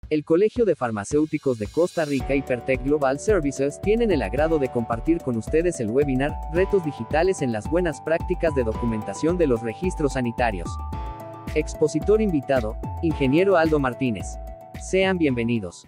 El Colegio de Farmacéuticos de Costa Rica y Pertec Global Services tienen el agrado de compartir con ustedes el webinar Retos digitales en las buenas prácticas de documentación de los registros sanitarios. Expositor invitado, Ingeniero Aldo Martínez. Sean bienvenidos.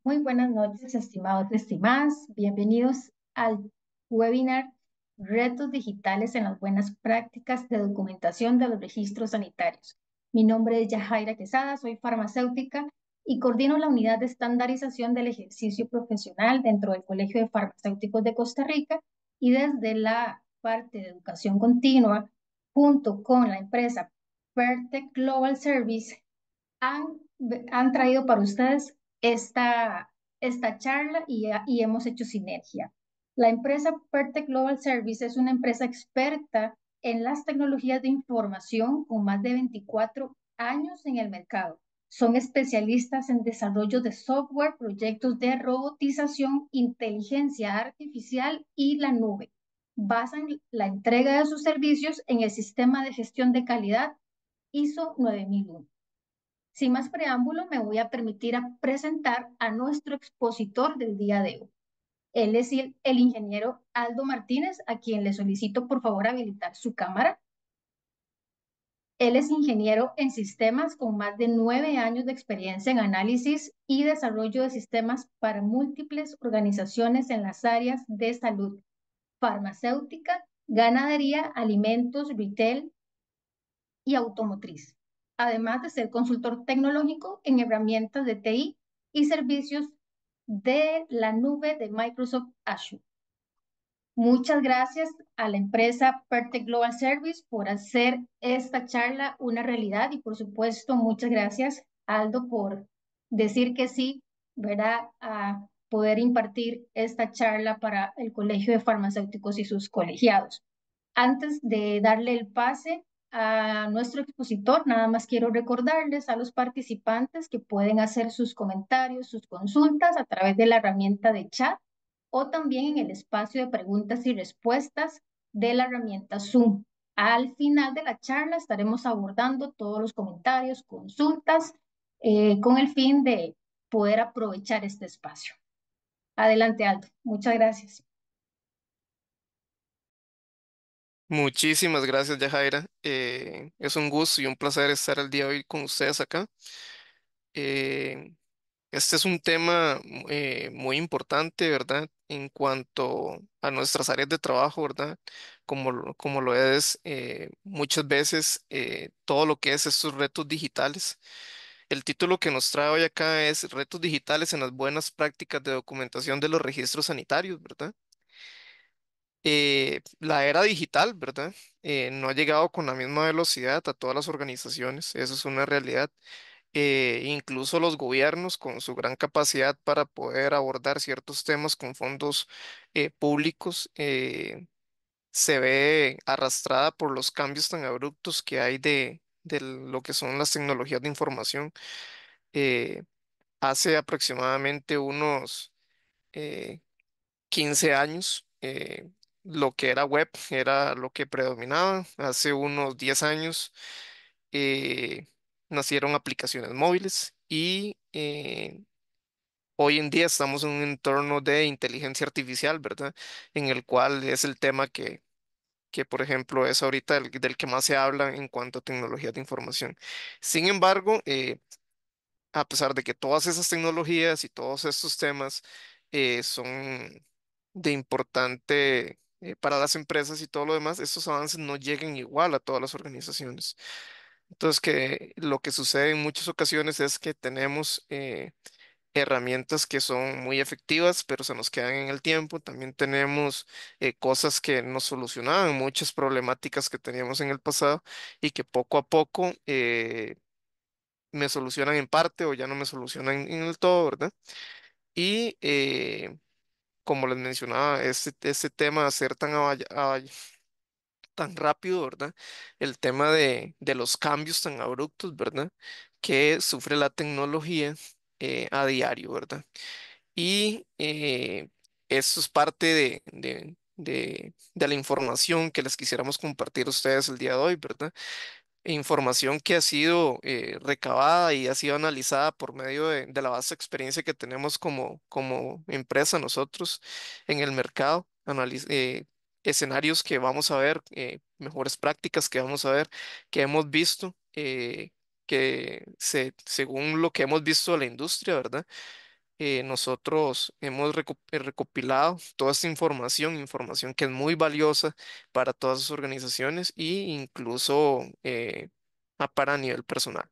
Muy buenas noches, estimados y estimadas. Bienvenidos al webinar Retos digitales en las buenas prácticas de documentación de los registros sanitarios. Mi nombre es Yajaira Quesada, soy farmacéutica y coordino la unidad de estandarización del ejercicio profesional dentro del Colegio de Farmacéuticos de Costa Rica y desde la parte de educación continua, junto con la empresa Pertec Global Service, han, han traído para ustedes esta charla y hemos hecho sinergia. La empresa Pertec Global Service es una empresa experta en las tecnologías de información con más de 24 años en el mercado. Son especialistas en desarrollo de software, proyectos de robotización, inteligencia artificial y la nube. Basan la entrega de sus servicios en el sistema de gestión de calidad ISO 9001. Sin más preámbulo, me voy a permitir presentar a nuestro expositor del día de hoy. Él es el ingeniero Aldo Martínez, a quien le solicito por favor habilitar su cámara. Él es ingeniero en sistemas con más de 9 años de experiencia en análisis y desarrollo de sistemas para múltiples organizaciones en las áreas de salud, farmacéutica, ganadería, alimentos, retail y automotriz, además de ser consultor tecnológico en herramientas de TI y servicios de la nube de Microsoft Azure. Muchas gracias a la empresa Pertec Global Service por hacer esta charla una realidad y por supuesto muchas gracias Aldo por decir que sí, ¿verdad? A poder impartir esta charla para el Colegio de Farmacéuticos y sus colegiados. Antes de darle el pase a nuestro expositor, nada más quiero recordarles a los participantes que pueden hacer sus comentarios, sus consultas a través de la herramienta de chat o también en el espacio de preguntas y respuestas de la herramienta Zoom. Al final de la charla estaremos abordando todos los comentarios, consultas, con el fin de poder aprovechar este espacio. Adelante, Aldo. Muchas gracias. Muchísimas gracias, Yajaira. Es un gusto y un placer estar el día de hoy con ustedes acá. Eh, este es un tema muy importante, ¿verdad? En cuanto a nuestras áreas de trabajo, ¿verdad? Como lo es muchas veces todo lo que es estos retos digitales. El título que nos trae hoy acá es Retos digitales en las buenas prácticas de documentación de los registros sanitarios, ¿verdad? La era digital, ¿verdad? No ha llegado con la misma velocidad a todas las organizaciones, eso es una realidad. Incluso los gobiernos, con su gran capacidad para poder abordar ciertos temas con fondos públicos, se ve arrastrada por los cambios tan abruptos que hay de lo que son las tecnologías de información. Eh, Hace aproximadamente unos eh, 15 años, lo que era web era lo que predominaba. Hace unos 10 años eh, nacieron aplicaciones móviles y hoy en día estamos en un entorno de inteligencia artificial, ¿verdad? En el cual es el tema que por ejemplo, es ahorita del que más se habla en cuanto a tecnologías de información. Sin embargo, a pesar de que todas esas tecnologías y todos estos temas son de importante para las empresas y todo lo demás, estos avances no llegan igual a todas las organizaciones. Entonces, que lo que sucede en muchas ocasiones es que tenemos herramientas que son muy efectivas, pero se nos quedan en el tiempo. También tenemos cosas que nos solucionaban muchas problemáticas que teníamos en el pasado y que poco a poco me solucionan en parte o ya no me solucionan en el todo, ¿verdad? Y como les mencionaba, este tema de ser tan rápido, ¿verdad? El tema de los cambios tan abruptos, ¿verdad? Que sufre la tecnología a diario, ¿verdad? Y esto es parte de la información que les quisiéramos compartir a ustedes el día de hoy, ¿verdad? información que ha sido recabada y ha sido analizada por medio de la vasta experiencia que tenemos como empresa nosotros en el mercado, escenarios que vamos a ver, mejores prácticas que vamos a ver, que hemos visto, según lo que hemos visto de la industria, ¿verdad? Nosotros hemos recopilado toda esta información que es muy valiosa para todas las organizaciones e incluso para nivel personal.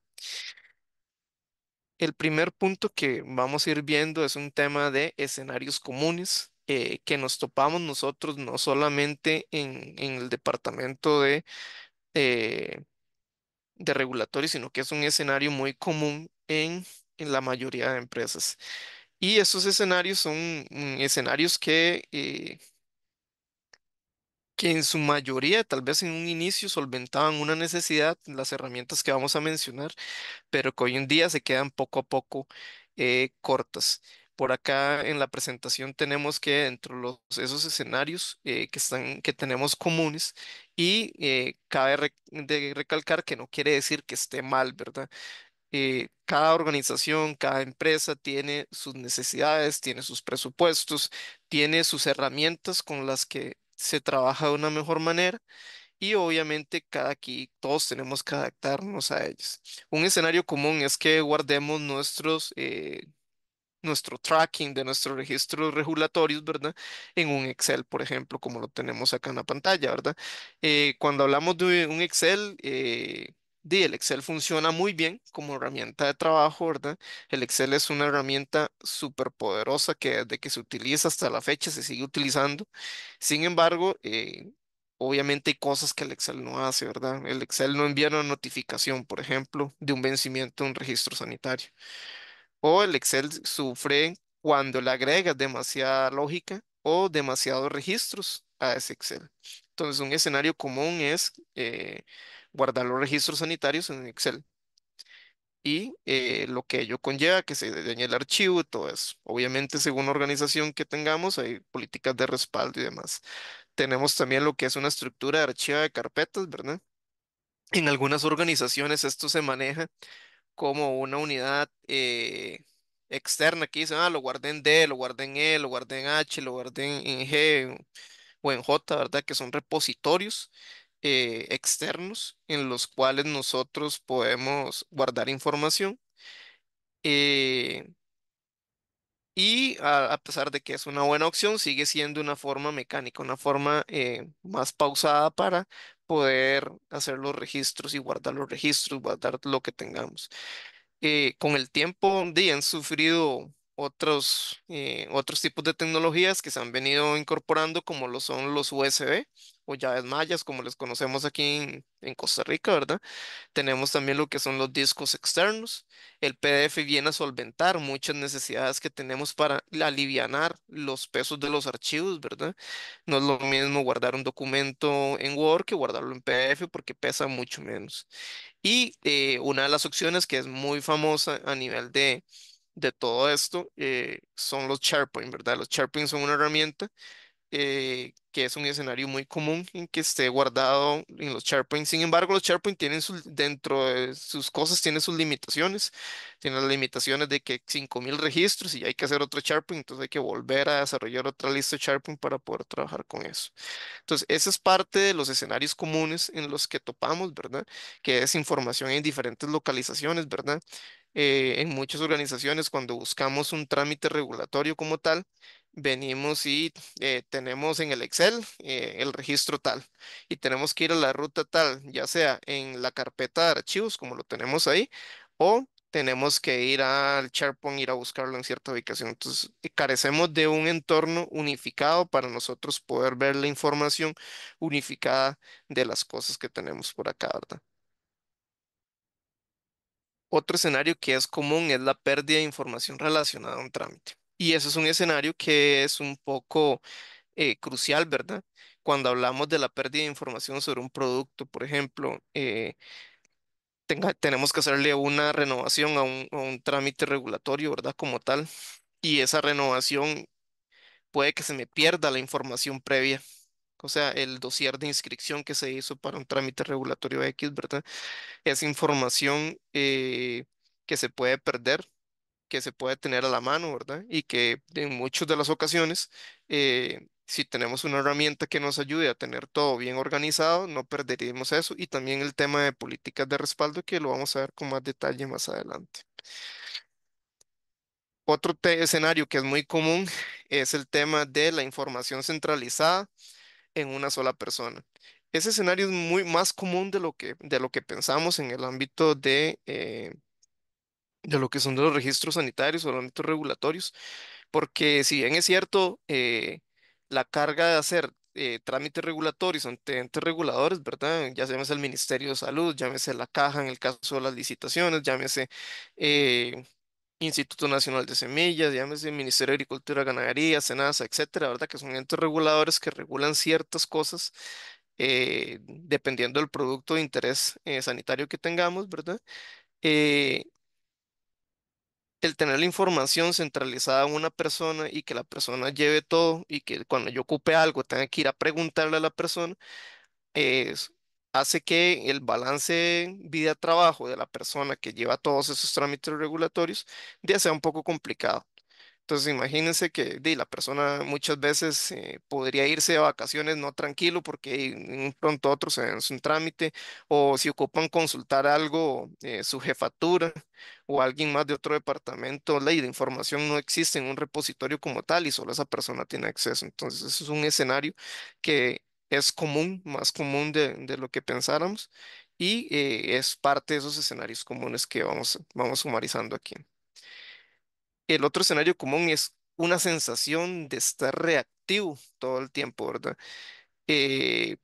El primer punto que vamos a ir viendo es un tema de escenarios comunes que nos topamos nosotros no solamente en el departamento eh, de regulatorio, sino que es un escenario muy común en la mayoría de empresas. Y estos escenarios son escenarios que en su mayoría, tal vez en un inicio, solventaban una necesidad, las herramientas que vamos a mencionar, pero que hoy en día se quedan poco a poco cortas. Por acá en la presentación tenemos que dentro de esos escenarios que tenemos comunes y cabe de recalcar que no quiere decir que esté mal, ¿verdad? Cada organización, cada empresa tiene sus necesidades, tiene sus presupuestos, tiene sus herramientas con las que se trabaja de una mejor manera y obviamente todos tenemos que adaptarnos a ellas. Un escenario común es que guardemos nuestro tracking de nuestros registros regulatorios, ¿verdad? En un Excel, por ejemplo, como lo tenemos acá en la pantalla, ¿verdad? Cuando hablamos de un Excel, el Excel funciona muy bien como herramienta de trabajo, ¿verdad? El Excel es una herramienta súper poderosa que desde que se utiliza hasta la fecha se sigue utilizando. Sin embargo, obviamente hay cosas que el Excel no hace, ¿verdad? El Excel no envía una notificación, por ejemplo, de un vencimiento de un registro sanitario. O el Excel sufre cuando le agregas demasiada lógica o demasiados registros a ese Excel. Entonces, un escenario común es guardar los registros sanitarios en Excel y lo que ello conlleva, que se dañe el archivo y todo eso. Obviamente, según la organización que tengamos, hay políticas de respaldo y demás. Tenemos también lo que es una estructura de archivo de carpetas, ¿verdad? En algunas organizaciones esto se maneja como una unidad externa que dicen, lo guardé en D, lo guardé en E, lo guardé en H, lo guardé en G o en J, ¿verdad? Que son repositorios externos en los cuales nosotros podemos guardar información. eh, y a pesar de que es una buena opción, sigue siendo una forma mecánica, una forma más pausada para poder hacer los registros y guardar los registros, guardar lo que tengamos. Con el tiempo han sufrido otros tipos de tecnologías que se han venido incorporando, como lo son los USB o llaves mayas, como les conocemos aquí en Costa Rica, ¿verdad? Tenemos también lo que son los discos externos. El PDF viene a solventar muchas necesidades que tenemos para alivianar los pesos de los archivos, ¿verdad? No es lo mismo guardar un documento en Word que guardarlo en PDF porque pesa mucho menos. Y una de las opciones que es muy famosa a nivel de todo esto son los SharePoint, ¿verdad? Los SharePoint son una herramienta que es un escenario muy común en que esté guardado en los SharePoint. Sin embargo, los SharePoint dentro de sus cosas, tienen sus limitaciones. Tienen las limitaciones de que 5.000 registros y hay que hacer otro SharePoint, entonces hay que volver a desarrollar otra lista de SharePoint para poder trabajar con eso. Entonces, esa es parte de los escenarios comunes en los que topamos, ¿verdad? Que es información en diferentes localizaciones, ¿verdad? En muchas organizaciones, cuando buscamos un trámite regulatorio como tal, venimos y tenemos en el Excel el registro tal y tenemos que ir a la ruta tal, ya sea en la carpeta de archivos, como lo tenemos ahí, o tenemos que ir al SharePoint, ir a buscarlo en cierta ubicación. Entonces, carecemos de un entorno unificado para nosotros poder ver la información unificada de las cosas que tenemos por acá, ¿verdad? Otro escenario que es común es la pérdida de información relacionada a un trámite. Y ese es un escenario que es un poco crucial, ¿verdad? Cuando hablamos de la pérdida de información sobre un producto, por ejemplo, tenemos que hacerle una renovación a un trámite regulatorio, ¿verdad? Como tal. Y esa renovación puede que se me pierda la información previa. O sea, el dossier de inscripción que se hizo para un trámite regulatorio X, ¿verdad? Es información que se puede perder, que se puede tener a la mano, ¿verdad? Y que en muchas de las ocasiones, si tenemos una herramienta que nos ayude a tener todo bien organizado, no perderíamos eso. Y también el tema de políticas de respaldo, que lo vamos a ver con más detalle más adelante. Otro escenario que es muy común es el tema de la información centralizada en una sola persona. Ese escenario es muy más común de lo que pensamos en el ámbito de lo que son de los registros sanitarios o los ámbitos regulatorios, porque si bien es cierto, la carga de hacer trámites regulatorios ante entes reguladores, ¿verdad? Ya llámese el Ministerio de Salud, llámese la Caja en el caso de las licitaciones, llámese eh, Instituto Nacional de Semillas, llámese Ministerio de Agricultura, Ganadería, SENASA, etcétera, ¿verdad? Que son entes reguladores que regulan ciertas cosas dependiendo del producto de interés sanitario que tengamos, ¿verdad? Eh, el tener la información centralizada en una persona y que la persona lleve todo y que cuando yo ocupe algo tenga que ir a preguntarle a la persona, es- hace que el balance vida-trabajo de la persona que lleva todos esos trámites regulatorios ya sea un poco complicado. Entonces, imagínense que la persona muchas veces podría irse de vacaciones no tranquilo porque de un pronto a otro se vence un trámite, o si ocupan consultar algo, su jefatura o alguien más de otro departamento, la información no existe en un repositorio como tal y solo esa persona tiene acceso. Entonces, eso es un escenario que es común, más común de lo que pensáramos, y es parte de esos escenarios comunes que vamos sumarizando aquí. El otro escenario común es una sensación de estar reactivo todo el tiempo, ¿verdad? Eh,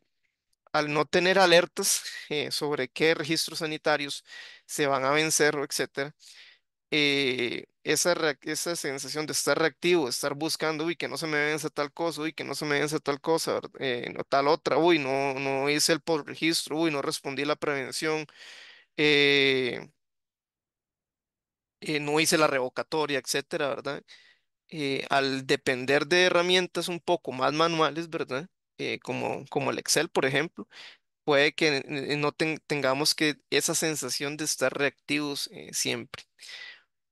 Al no tener alertas sobre qué registros sanitarios se van a vencer o etcétera, esa sensación de estar reactivo, de estar buscando, uy, que no se me vence tal cosa, uy, que no se me vence tal cosa, ¿verdad? No tal otra, uy, no hice el postregistro, uy, no respondí la prevención, eh, no hice la revocatoria, etcétera, ¿verdad? Al depender de herramientas un poco más manuales, ¿verdad? Como el Excel, por ejemplo, puede que no tengamos que esa sensación de estar reactivos siempre.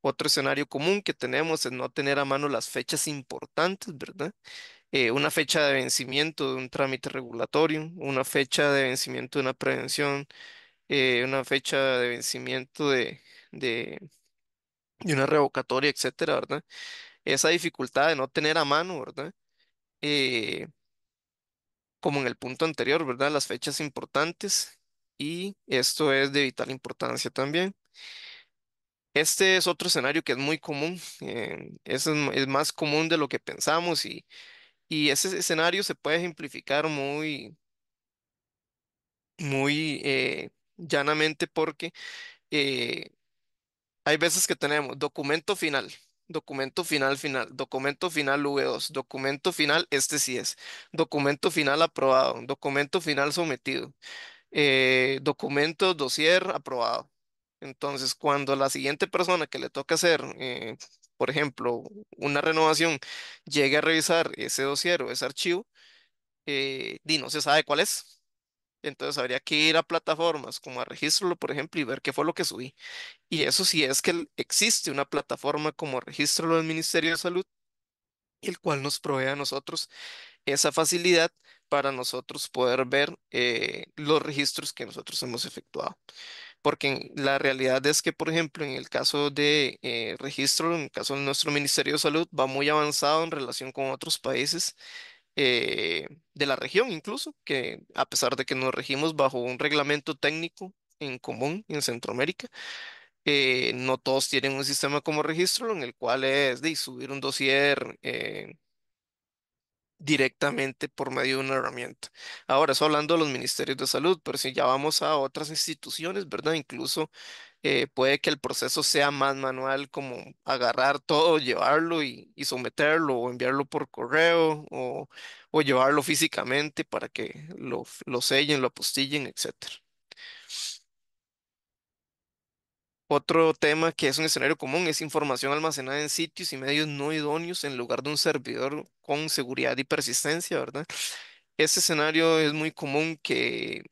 Otro escenario común que tenemos es no tener a mano las fechas importantes, ¿verdad? Una fecha de vencimiento de un trámite regulatorio, una fecha de vencimiento de una prevención, una fecha de vencimiento de, de una revocatoria, etcétera, ¿verdad? Esa dificultad de no tener a mano, ¿verdad? eh, Como en el punto anterior, ¿verdad? Las fechas importantes, y esto es de vital importancia también. Este es otro escenario que es muy común, es más común de lo que pensamos, y ese escenario se puede ejemplificar muy llanamente porque eh, hay veces que tenemos documento final final, documento final V2, documento final este sí es, documento final aprobado, documento final sometido, documento dossier aprobado. Entonces, cuando la siguiente persona que le toca hacer, por ejemplo, una renovación, llegue a revisar ese dossier o ese archivo, no se sabe cuál es. Entonces habría que ir a plataformas como a Regístralo, por ejemplo, y ver qué fue lo que subí. Y eso sí es que existe una plataforma como Regístralo del Ministerio de Salud, el cual nos provee a nosotros esa facilidad para nosotros poder ver los registros que nosotros hemos efectuado. Porque la realidad es que, por ejemplo, en el caso de registro, en el caso de nuestro Ministerio de Salud, va muy avanzado en relación con otros países de la región, incluso, que a pesar de que nos regimos bajo un reglamento técnico en común en Centroamérica, no todos tienen un sistema como registro en el cual es de subir un dossier directamente por medio de una herramienta. Ahora, eso hablando de los ministerios de salud, pero si ya vamos a otras instituciones, ¿verdad? Incluso puede que el proceso sea más manual, como agarrar todo, llevarlo y someterlo o enviarlo por correo o llevarlo físicamente para que lo sellen, lo apostillen, etcétera. Otro tema que es un escenario común es información almacenada en sitios y medios no idóneos en lugar de un servidor con seguridad y persistencia, ¿verdad? Este escenario es muy común que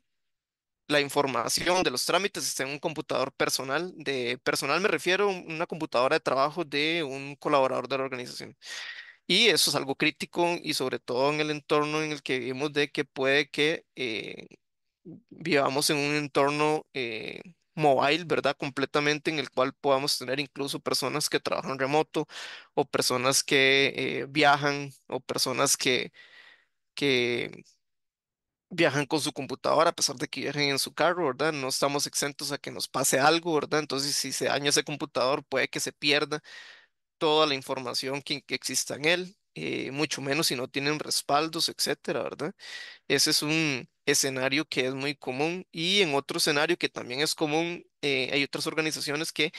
la información de los trámites esté en un computador personal. De personal me refiero a una computadora de trabajo de un colaborador de la organización. Y eso es algo crítico y sobre todo en el entorno en el que vivimos de que puede que vivamos en un entorno mobile, ¿verdad? Completamente en el cual podamos tener incluso personas que trabajan remoto o personas que viajan o personas que viajan con su computadora a pesar de que viajen en su carro, ¿verdad? No estamos exentos a que nos pase algo, ¿verdad? Entonces, si se daña ese computador, puede que se pierda toda la información que exista en él, mucho menos si no tienen respaldos, etcétera, ¿verdad? Ese es un escenario que es muy común y en otro escenario que también es común, hay otras organizaciones que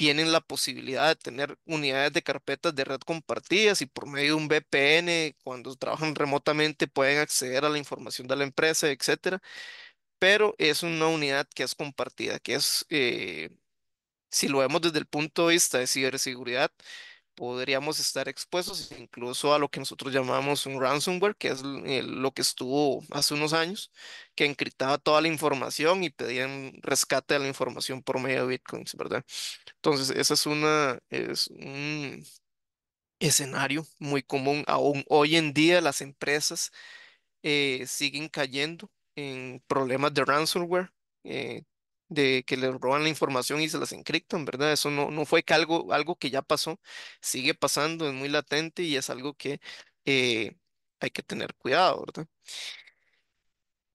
tienen la posibilidad de tener unidades de carpetas de red compartidas y por medio de un VPN, cuando trabajan remotamente, pueden acceder a la información de la empresa, etcétera, pero es una unidad que es compartida, que es, si lo vemos desde el punto de vista de ciberseguridad, podríamos estar expuestos incluso a lo que nosotros llamamos un ransomware, que es lo que estuvo hace unos años, que encriptaba toda la información y pedían rescate de la información por medio de bitcoins, ¿verdad? Entonces, esa es un escenario muy común. Aún hoy en día las empresas siguen cayendo en problemas de ransomware, eh, de que les roban la información y se las encriptan, ¿verdad? Eso no fue que algo que ya pasó, sigue pasando, es muy latente y es algo que eh, hay que tener cuidado, ¿verdad?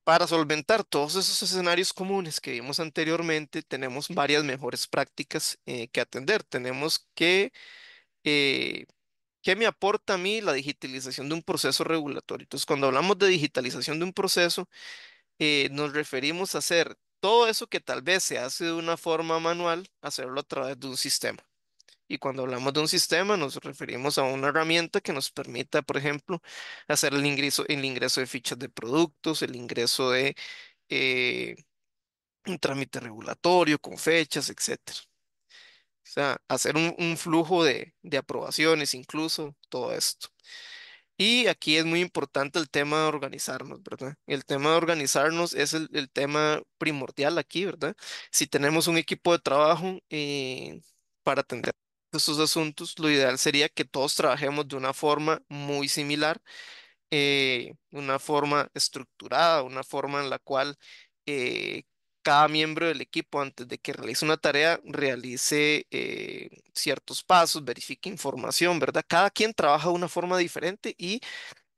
Para solventar todos esos escenarios comunes que vimos anteriormente, tenemos varias mejores prácticas que atender. Tenemos que eh, ¿qué me aporta a mí la digitalización de un proceso regulatorio? Entonces, cuando hablamos de digitalización de un proceso, nos referimos a hacer todo eso que tal vez se hace de una forma manual, hacerlo a través de un sistema. Y cuando hablamos de un sistema, nos referimos a una herramienta que nos permita, por ejemplo, hacer el ingreso de fichas de productos, el ingreso de eh, un trámite regulatorio con fechas, etcétera. O sea, hacer un flujo de aprobaciones, incluso todo esto. Y aquí es muy importante el tema de organizarnos, ¿verdad? El tema de organizarnos es el tema primordial aquí, ¿verdad? Si tenemos un equipo de trabajo para atender estos asuntos, lo ideal sería que todos trabajemos de una forma muy similar, una forma estructurada, una forma en la cual eh, cada miembro del equipo, antes de que realice una tarea, realice ciertos pasos, verifique información, ¿verdad? Cada quien trabaja de una forma diferente y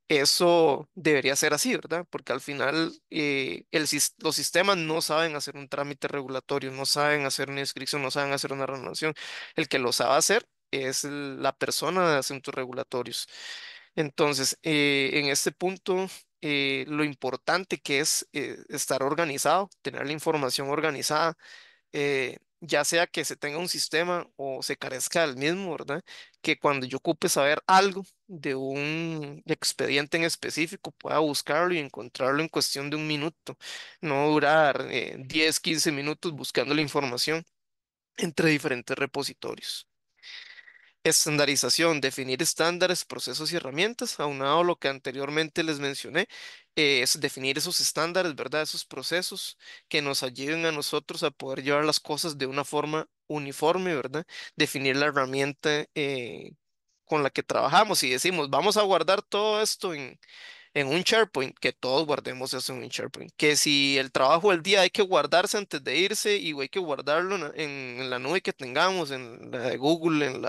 eso debería ser así, ¿verdad? Porque al final los sistemas no saben hacer un trámite regulatorio, no saben hacer una inscripción, no saben hacer una renovación. El que lo sabe hacer es la persona de asuntos regulatorios. Entonces, en este punto, lo importante que es estar organizado, tener la información organizada, ya sea que se tenga un sistema o se carezca del mismo, ¿verdad? Que cuando yo ocupe saber algo de un expediente en específico, pueda buscarlo y encontrarlo en cuestión de un minuto, no durar 10, 15 minutos buscando la información entre diferentes repositorios. Estandarización, definir estándares, procesos y herramientas, aunado a lo que anteriormente les mencioné, es definir esos estándares, ¿verdad? Esos procesos que nos ayuden a nosotros a poder llevar las cosas de una forma uniforme, ¿verdad? Definir la herramienta con la que trabajamos y decimos, vamos a guardar todo esto en un SharePoint, que todos guardemos eso en un SharePoint. Que si el trabajo del día hay que guardarse antes de irse y hay que guardarlo en la nube que tengamos, en la de Google, en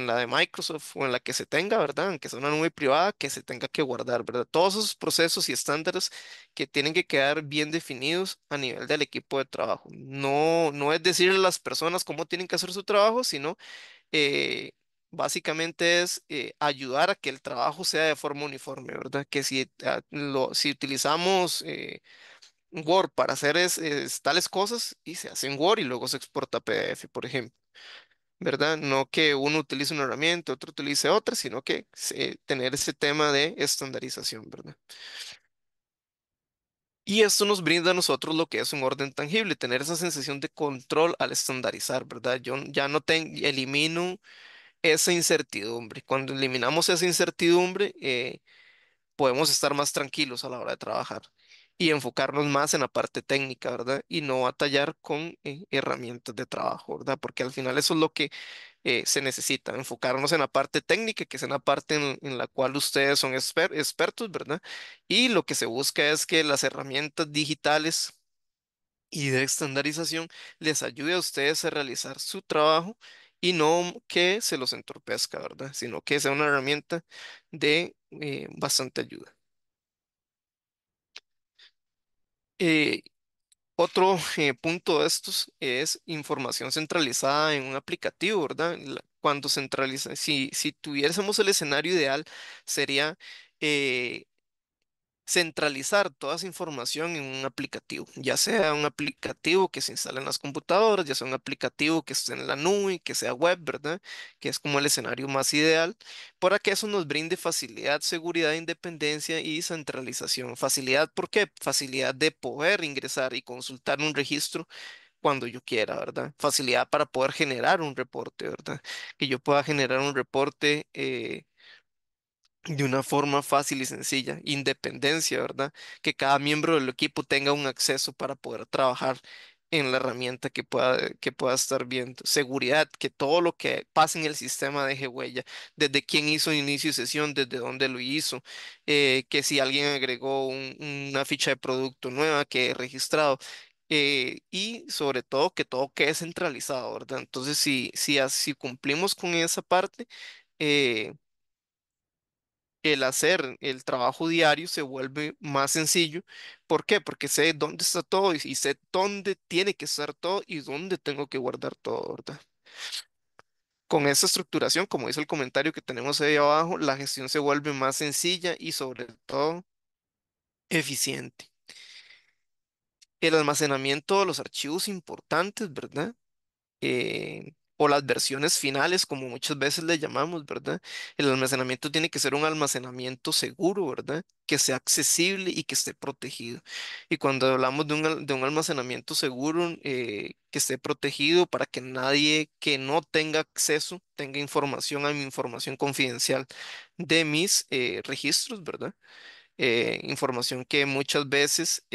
la de Microsoft o en la que se tenga, ¿verdad? Aunque sea una nube privada, que se tenga que guardar, ¿verdad? Todos esos procesos y estándares que tienen que quedar bien definidos a nivel del equipo de trabajo. No es decirle a las personas cómo tienen que hacer su trabajo, sino eh, básicamente es ayudar a que el trabajo sea de forma uniforme, ¿verdad? Que si utilizamos Word para hacer tales cosas y se hace en Word y luego se exporta a PDF, por ejemplo. ¿Verdad? No que uno utilice una herramienta, otro utilice otra, sino que tener ese tema de estandarización, ¿verdad? Y esto nos brinda a nosotros lo que es un orden tangible, tener esa sensación de control al estandarizar, ¿verdad? Yo ya no elimino esa incertidumbre. Cuando eliminamos esa incertidumbre, podemos estar más tranquilos a la hora de trabajar y enfocarnos más en la parte técnica, ¿verdad? Y no batallar con herramientas de trabajo, ¿verdad? Porque al final eso es lo que se necesita, enfocarnos en la parte técnica, que es en la parte en la cual ustedes son expertos, ¿verdad? Y lo que se busca es que las herramientas digitales y de estandarización les ayude a ustedes a realizar su trabajo y no que se los entorpezca, ¿verdad? Sino que sea una herramienta de bastante ayuda. Eh, Otro punto de estos es información centralizada en un aplicativo, ¿verdad? Cuando centraliza, si tuviésemos el escenario ideal, sería eh, centralizar toda esa información en un aplicativo, ya sea un aplicativo que se instale en las computadoras, ya sea un aplicativo que esté en la nube, que sea web, ¿verdad? Que es como el escenario más ideal, para que eso nos brinde facilidad, seguridad, independencia y centralización. Facilidad, ¿por qué? Facilidad de poder ingresar y consultar un registro cuando yo quiera, ¿verdad? Facilidad para poder generar un reporte, ¿verdad? Que yo pueda generar un reporte. De una forma fácil y sencilla. Independencia, ¿verdad? Que cada miembro del equipo tenga un acceso para poder trabajar en la herramienta que pueda estar viendo. Seguridad, que todo lo que pase en el sistema deje huella, desde quién hizo inicio de sesión, desde dónde lo hizo, que si alguien agregó una ficha de producto nueva que he registrado. Y sobre todo que todo quede centralizado, ¿verdad? Entonces, si así cumplimos con esa parte, eh, el hacer el trabajo diario se vuelve más sencillo. ¿Por qué? Porque sé dónde está todo y sé dónde tiene que estar todo y dónde tengo que guardar todo, ¿verdad? Con esa estructuración, como dice el comentario que tenemos ahí abajo, la gestión se vuelve más sencilla y sobre todo eficiente. El almacenamiento de los archivos importantes, ¿verdad? O las versiones finales, como muchas veces le llamamos, ¿verdad? El almacenamiento tiene que ser un almacenamiento seguro, ¿verdad? Que sea accesible y que esté protegido. Y cuando hablamos de un almacenamiento seguro, que esté protegido para que nadie que no tenga acceso tenga información a mi información confidencial de mis registros, ¿verdad? Información que muchas veces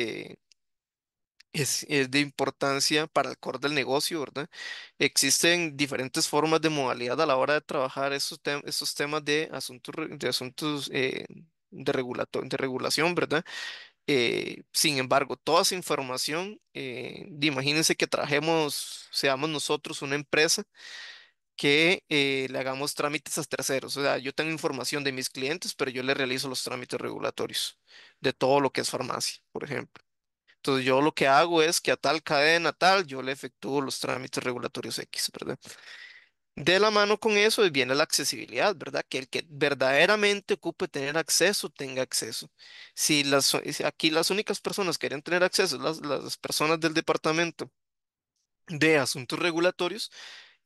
es de importancia para el core del negocio, ¿verdad? Existen diferentes formas de modalidad a la hora de trabajar esos temas de asuntos de regulación, ¿verdad? Sin embargo, toda esa información, imagínense que seamos nosotros una empresa que le hagamos trámites a terceros. O sea, yo tengo información de mis clientes, pero yo le realizo los trámites regulatorios de todo lo que es farmacia, por ejemplo. Entonces yo lo que hago es que a tal cadena, tal, yo le efectúo los trámites regulatorios X, ¿verdad? De la mano con eso viene la accesibilidad, ¿verdad? Que el que verdaderamente ocupe tener acceso, tenga acceso. Si aquí las únicas personas que querían tener acceso, las personas del departamento de asuntos regulatorios,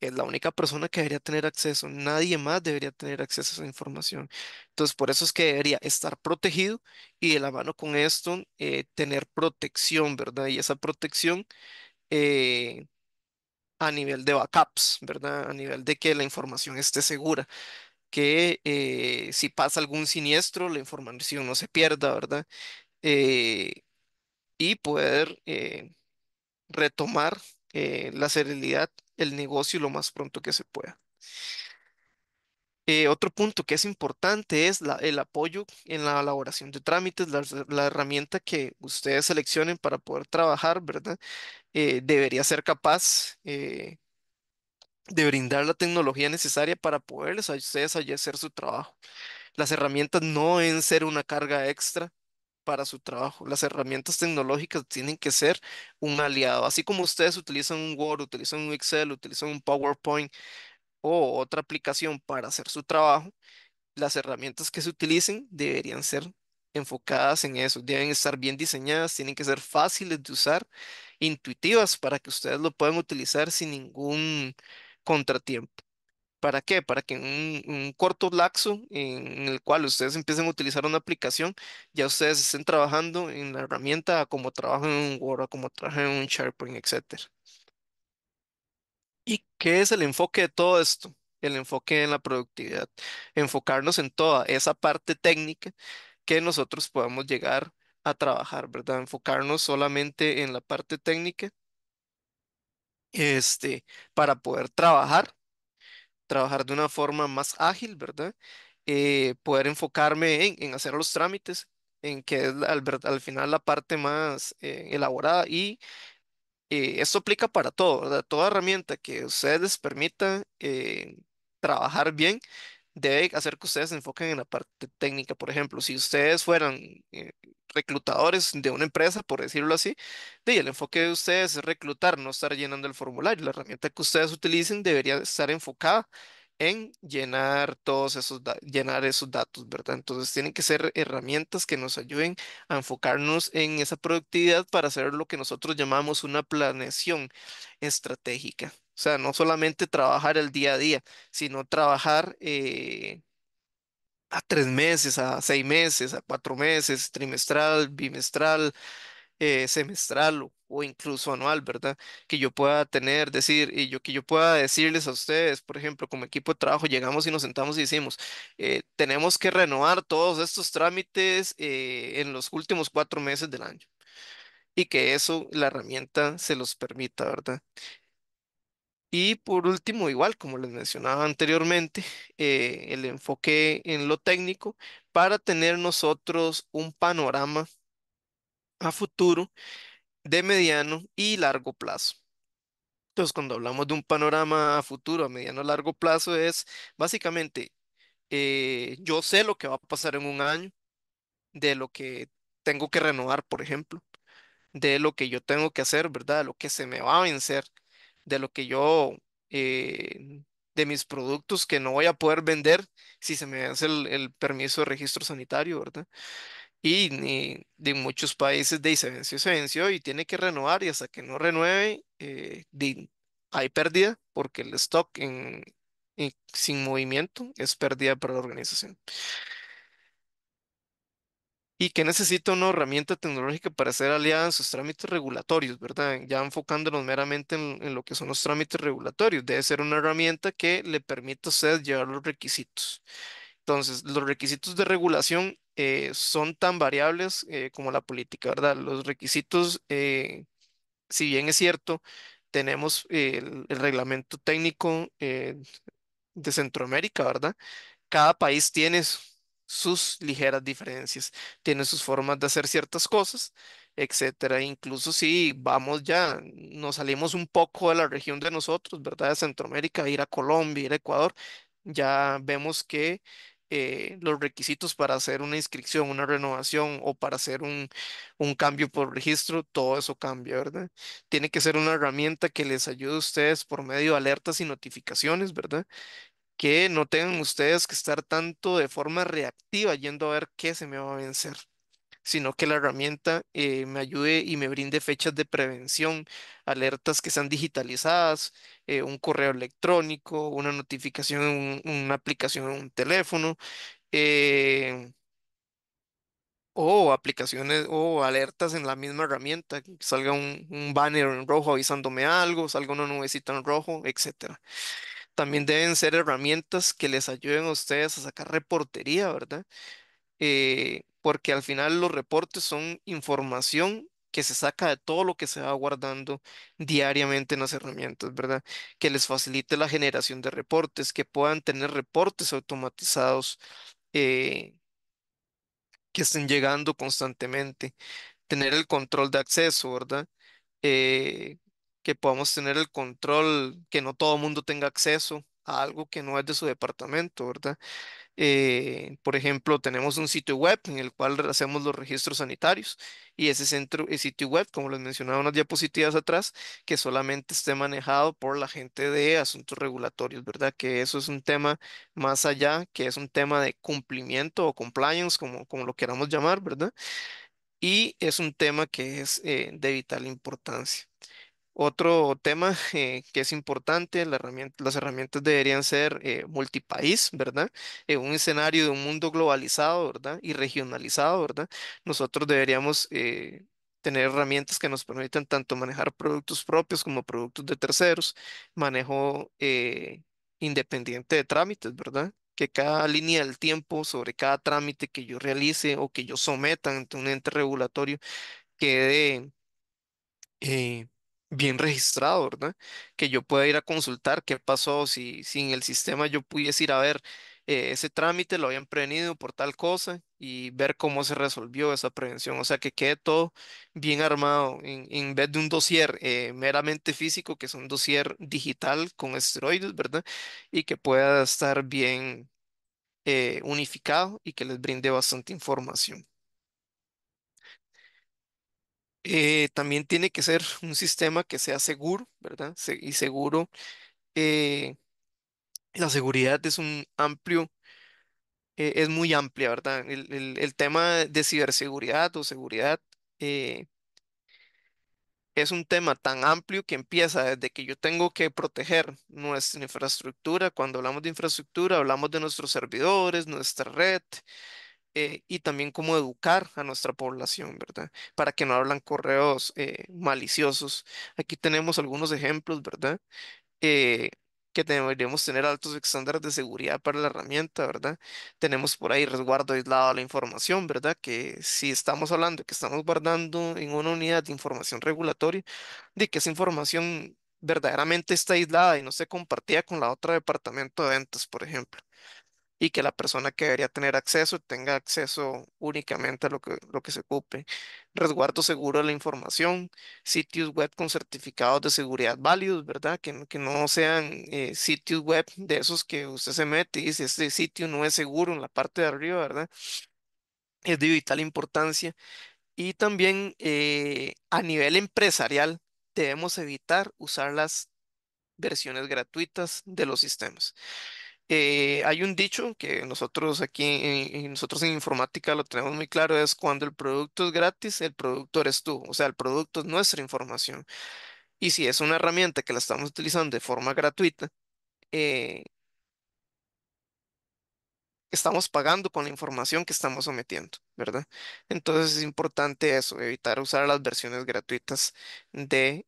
es la única persona que debería tener acceso. Nadie más debería tener acceso a esa información. Entonces, por eso es que debería estar protegido y de la mano con esto, tener protección, ¿verdad? Y esa protección eh, a nivel de backups, ¿verdad? A nivel de que la información esté segura, que si pasa algún siniestro, la información no se pierda, ¿verdad? Eh, y poder retomar la seriedad, el negocio lo más pronto que se pueda. Otro punto que es importante es el apoyo en la elaboración de trámites, la herramienta que ustedes seleccionen para poder trabajar, ¿verdad? Debería ser capaz de brindar la tecnología necesaria para poderles a ustedes hacer su trabajo. Las herramientas no deben ser una carga extra para su trabajo. Las herramientas tecnológicas tienen que ser un aliado. Así como ustedes utilizan un Word, utilizan un Excel, utilizan un PowerPoint o otra aplicación para hacer su trabajo, las herramientas que se utilicen deberían ser enfocadas en eso, deben estar bien diseñadas, tienen que ser fáciles de usar, intuitivas para que ustedes lo puedan utilizar sin ningún contratiempo. ¿Para qué? Para que en un corto lapso en el cual ustedes empiecen a utilizar una aplicación, ya ustedes estén trabajando en la herramienta como trabajan en un Word, como trabajan en un SharePoint, etcétera. ¿Y qué es el enfoque de todo esto? El enfoque en la productividad. Enfocarnos en toda esa parte técnica que nosotros podamos llegar a trabajar, ¿verdad? Enfocarnos solamente en la parte técnica, este, para poder trabajar de una forma más ágil, ¿verdad? Poder enfocarme en hacer los trámites, en que es al final la parte más elaborada y esto aplica para todo, ¿verdad? Toda herramienta que ustedes les permita trabajar bien, debe hacer que ustedes se enfoquen en la parte técnica. Por ejemplo, si ustedes fueran eh, reclutadores de una empresa, por decirlo así, el enfoque de ustedes es reclutar, no estar llenando el formulario. La herramienta que ustedes utilicen debería estar enfocada en llenar todos llenar esos datos, ¿verdad? Entonces tienen que ser herramientas que nos ayuden a enfocarnos en esa productividad para hacer lo que nosotros llamamos una planeación estratégica. O sea, no solamente trabajar el día a día, sino trabajar a 3 meses, a 6 meses, a 4 meses, trimestral, bimestral, semestral o incluso anual, ¿verdad? Que yo pueda tener, decir, que yo pueda decirles a ustedes, por ejemplo, como equipo de trabajo, llegamos y nos sentamos y decimos, tenemos que renovar todos estos trámites en los últimos 4 meses del año. Y que eso, la herramienta se los permita, ¿verdad? Y por último, igual, como les mencionaba anteriormente, el enfoque en lo técnico para tener nosotros un panorama a futuro de mediano y largo plazo. Entonces, cuando hablamos de un panorama a futuro, a mediano y largo plazo, es básicamente, yo sé lo que va a pasar en un año, de lo que tengo que renovar, por ejemplo, de lo que yo tengo que hacer, ¿verdad? De lo que se me va a vencer, de lo que de mis productos que no voy a poder vender si se me vence el permiso de registro sanitario, ¿verdad? Y de muchos países de ahí se venció y tiene que renovar y hasta que no renueve, hay pérdida porque el stock sin movimiento es pérdida para la organización. ¿Y que necesita una herramienta tecnológica para ser aliada en sus trámites regulatorios, ¿verdad? Ya enfocándonos meramente en lo que son los trámites regulatorios. Debe ser una herramienta que le permita a usted llevar los requisitos. Entonces, los requisitos de regulación son tan variables como la política, ¿verdad? Los requisitos, si bien es cierto, tenemos el reglamento técnico de Centroamérica, ¿verdad? Cada país tiene sus ligeras diferencias, tiene sus formas de hacer ciertas cosas, etcétera. Incluso si vamos ya, nos salimos un poco de la región de nosotros, ¿verdad? De Centroamérica, ir a Colombia, ir a Ecuador, ya vemos que los requisitos para hacer una inscripción, una renovación o para hacer un cambio por registro, todo eso cambia, ¿verdad? Tiene que ser una herramienta que les ayude a ustedes por medio de alertas y notificaciones, ¿verdad? Que no tengan ustedes que estar tanto de forma reactiva yendo a ver qué se me va a vencer, sino que la herramienta me ayude y me brinde fechas de prevención, alertas que sean digitalizadas, un correo electrónico, una notificación en una aplicación en un teléfono, eh, o aplicaciones o alertas en la misma herramienta, que salga un banner en rojo avisándome algo, salga una nubecita en rojo, etcétera. También deben ser herramientas que les ayuden a ustedes a sacar reportería, ¿verdad? Porque al final los reportes son información que se saca de todo lo que se va guardando diariamente en las herramientas, ¿verdad? Que les facilite la generación de reportes, que puedan tener reportes automatizados que estén llegando constantemente, tener el control de acceso, ¿verdad? eh, que podamos tener el control, que no todo el mundo tenga acceso a algo que no es de su departamento, ¿verdad? Por ejemplo, tenemos un sitio web en el cual hacemos los registros sanitarios y ese sitio web, como les mencionaba unas diapositivas atrás, que solamente esté manejado por la gente de asuntos regulatorios, ¿verdad? Que eso es un tema más allá, que es un tema de cumplimiento o compliance, como lo queramos llamar, ¿verdad? Y es un tema que es de vital importancia. Otro tema que es importante, las herramientas deberían ser multipaís, ¿verdad? En un escenario de un mundo globalizado, ¿verdad? Y regionalizado, ¿verdad? Nosotros deberíamos tener herramientas que nos permitan tanto manejar productos propios como productos de terceros, manejo independiente de trámites, ¿verdad? que cada línea del tiempo sobre cada trámite que yo realice o que yo someta ante un ente regulatorio quede eh, bien registrado, ¿verdad? Que yo pueda ir a consultar qué pasó, si en el sistema yo pudiese ir a ver ese trámite, lo habían prevenido por tal cosa y ver cómo se resolvió esa prevención. O sea, que quede todo bien armado en vez de un dossier meramente físico, que es un dossier digital con esteroides, ¿verdad? Y que pueda estar bien unificado y que les brinde bastante información. También tiene que ser un sistema que sea seguro, ¿verdad? Y seguro, eh, la seguridad es un amplio, es muy amplia, ¿verdad? El tema de ciberseguridad o seguridad eh, es un tema tan amplio que empieza desde que yo tengo que proteger nuestra infraestructura. Cuando hablamos de infraestructura, hablamos de nuestros servidores, nuestra red, y también cómo educar a nuestra población, ¿verdad? Para que no hablan correos maliciosos. Aquí tenemos algunos ejemplos, ¿verdad? Eh, que deberíamos tener altos estándares de seguridad para la herramienta, ¿verdad? Tenemos por ahí resguardo aislado de la información, ¿verdad? Que si estamos hablando de que estamos guardando en una unidad de información regulatoria, de que esa información verdaderamente está aislada y no se compartía con la otra departamento de ventas, por ejemplo, y que la persona que debería tener acceso tenga acceso únicamente a lo que se ocupe. Resguardo seguro de la información, sitios web con certificados de seguridad válidos, ¿verdad? Que no sean sitios web de esos que usted se mete y dice, este sitio no es seguro en la parte de arriba, ¿verdad? Es de vital importancia. Y también a nivel empresarial debemos evitar usar las versiones gratuitas de los sistemas. Hay un dicho que nosotros aquí, nosotros en informática lo tenemos muy claro, es cuando el producto es gratis, el producto eres tú, o sea, el producto es nuestra información. Y si es una herramienta que la estamos utilizando de forma gratuita, eh, estamos pagando con la información que estamos sometiendo, ¿verdad? Entonces es importante eso, evitar usar las versiones gratuitas de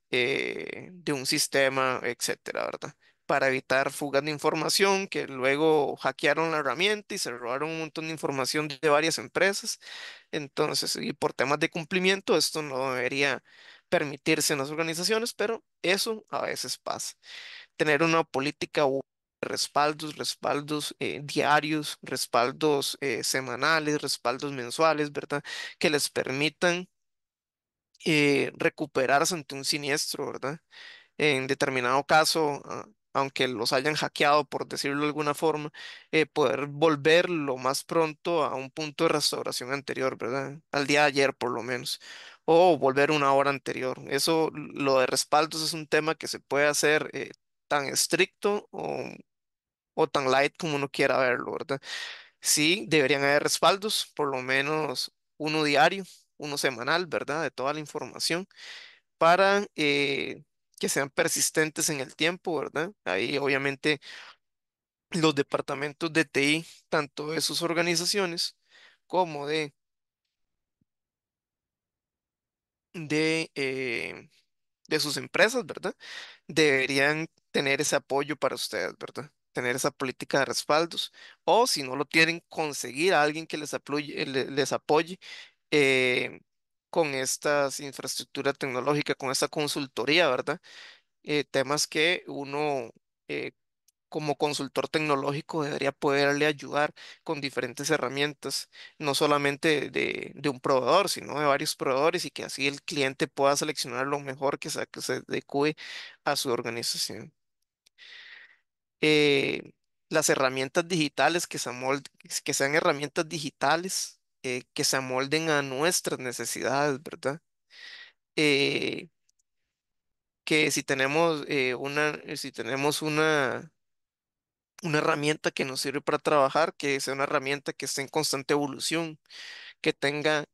un sistema, etcétera, ¿verdad? Para evitar fugas de información que luego hackearon la herramienta y se robaron un montón de información de varias empresas. Entonces, y por temas de cumplimiento, esto no debería permitirse en las organizaciones, pero eso a veces pasa. Tener una política respaldos diarios, respaldos semanales, respaldos mensuales, ¿verdad? Que les permitan recuperarse ante un siniestro, ¿verdad? En determinado caso, aunque los hayan hackeado, por decirlo de alguna forma, poder volver lo más pronto a un punto de restauración anterior, ¿verdad? Al día de ayer, por lo menos. O volver una hora anterior. Eso, lo de respaldos es un tema que se puede hacer tan estricto o tan light como uno quiera verlo, ¿verdad? Sí, deberían haber respaldos, por lo menos uno diario, uno semanal, ¿verdad? De toda la información para que sean persistentes en el tiempo, ¿verdad? Ahí obviamente los departamentos de TI, tanto de sus organizaciones como de de sus empresas, ¿verdad? Deberían tener ese apoyo para ustedes, ¿verdad? Tener esa política de respaldos. O si no lo tienen, conseguir a alguien que les apoye eh, con esta infraestructura tecnológica, con esta consultoría, ¿verdad? Temas que uno eh, como consultor tecnológico debería poderle ayudar con diferentes herramientas, no solamente de un proveedor, sino de varios proveedores y que así el cliente pueda seleccionar lo mejor que se adecue a su organización. Las herramientas digitales que sean herramientas digitales que se amolden a nuestras necesidades, ¿verdad? Eh, que si tenemos una herramienta que nos sirve para trabajar, que sea una herramienta que esté en constante evolución, que tenga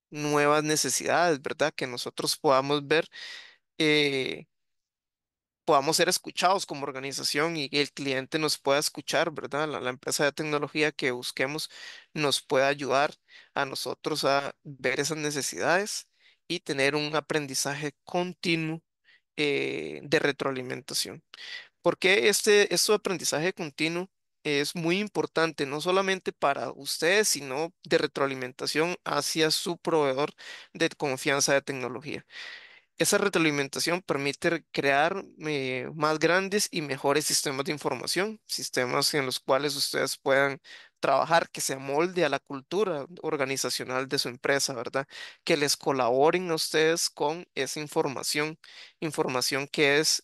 nuevas necesidades, ¿verdad? Que nosotros podamos ver, eh, podamos ser escuchados como organización y que el cliente nos pueda escuchar, ¿verdad? La empresa de tecnología que busquemos nos pueda ayudar a nosotros a ver esas necesidades y tener un aprendizaje continuo de retroalimentación. ¿Por qué esto de aprendizaje continuo? es muy importante, no solamente para ustedes, sino de retroalimentación hacia su proveedor de confianza de tecnología. Esa retroalimentación permite crear más grandes y mejores sistemas de información, sistemas en los cuales ustedes puedan trabajar, que se amolde a la cultura organizacional de su empresa, ¿verdad? Que les colaboren a ustedes con esa información, información que es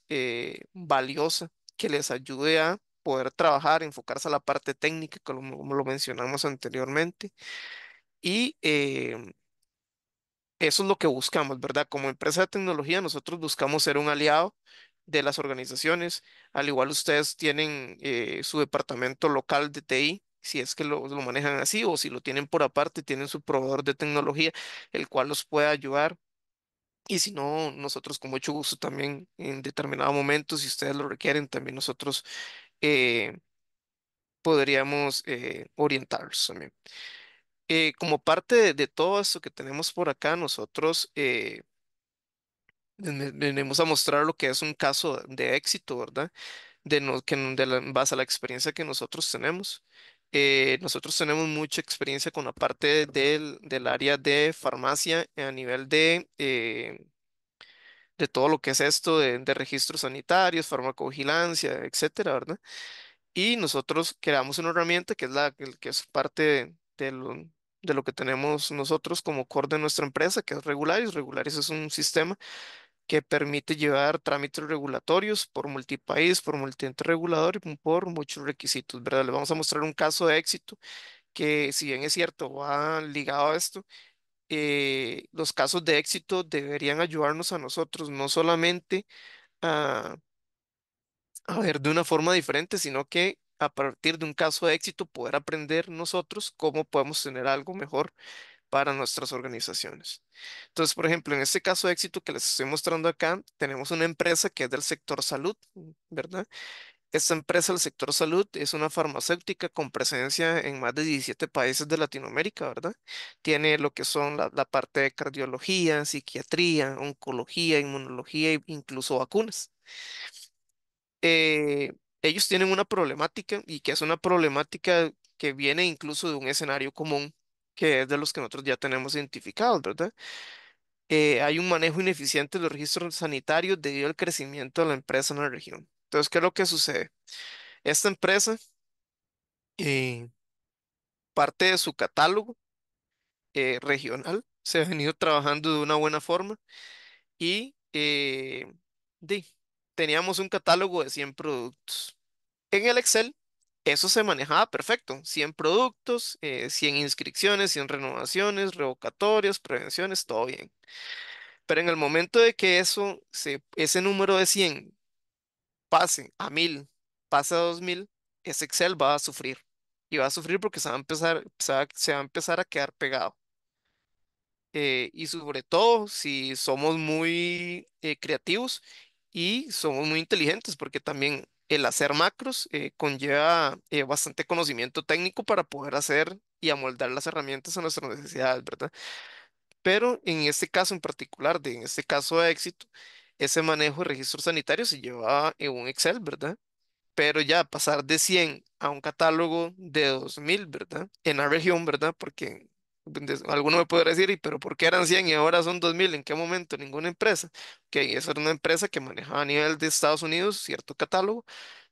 valiosa, que les ayude a poder trabajar, enfocarse a la parte técnica, como lo mencionamos anteriormente. Y eso es lo que buscamos, ¿verdad? Como empresa de tecnología, nosotros buscamos ser un aliado de las organizaciones. Al igual ustedes tienen su departamento local de TI, si es que lo manejan así, o si lo tienen por aparte, tienen su proveedor de tecnología, el cual los puede ayudar. Y si no, nosotros con mucho gusto también en determinados momentos, si ustedes lo requieren, también nosotros eh, podríamos orientarlos también. Como parte de todo esto que tenemos por acá, nosotros venimos a mostrar lo que es un caso de éxito, ¿verdad? En base a la experiencia que nosotros tenemos. Nosotros tenemos mucha experiencia con la parte del área de farmacia a nivel de todo lo que es esto de registros sanitarios, farmacovigilancia, etcétera, ¿verdad? Y nosotros creamos una herramienta que es que es parte de lo que tenemos nosotros como core de nuestra empresa, que es Regularis. Regularis es un sistema que permite llevar trámites regulatorios por multipaís, por multiente regulador y por muchos requisitos, ¿verdad? Les vamos a mostrar un caso de éxito que, si bien es cierto, va ligado a esto. Los casos de éxito deberían ayudarnos a nosotros no solamente a, a ver de una forma diferente, sino que a partir de un caso de éxito poder aprender nosotros cómo podemos tener algo mejor para nuestras organizaciones. Entonces, por ejemplo, en este caso de éxito que les estoy mostrando acá, tenemos una empresa que es del sector salud, ¿verdad? Esta empresa del sector salud es una farmacéutica con presencia en más de 17 países de Latinoamérica, ¿verdad? Tiene lo que son la parte de cardiología, psiquiatría, oncología, inmunología e incluso vacunas. Ellos tienen una problemática y que es una problemática que viene incluso de un escenario común, que es de los que nosotros ya tenemos identificados, ¿verdad? Hay un manejo ineficiente de los registros sanitarios debido al crecimiento de la empresa en la región. Entonces, ¿qué es lo que sucede? Esta empresa, eh, parte de su catálogo regional, se ha venido trabajando de una buena forma y di, teníamos un catálogo de 100 productos. En el Excel, eso se manejaba perfecto. 100 productos, 100 inscripciones, 100 renovaciones, revocatorias, prevenciones, todo bien. Pero en el momento de que ese número de 100 pase a 1000, pase a 2000, ese Excel va a sufrir. Y va a sufrir porque se va a empezar a quedar pegado. Y sobre todo si somos muy creativos y somos muy inteligentes, porque también el hacer macros conlleva bastante conocimiento técnico para poder hacer y amoldar las herramientas a nuestras necesidades, ¿verdad? Pero en este caso en particular, en este caso de éxito, ese manejo de registros sanitarios se llevaba en un Excel, ¿verdad? Pero ya pasar de 100 a un catálogo de 2000, ¿verdad? En la región, ¿verdad? Porque alguno me podrá decir, "¿Y pero por qué eran 100 y ahora son 2000? ¿En qué momento? Ninguna empresa. Que esa era una empresa que manejaba a nivel de Estados Unidos cierto catálogo,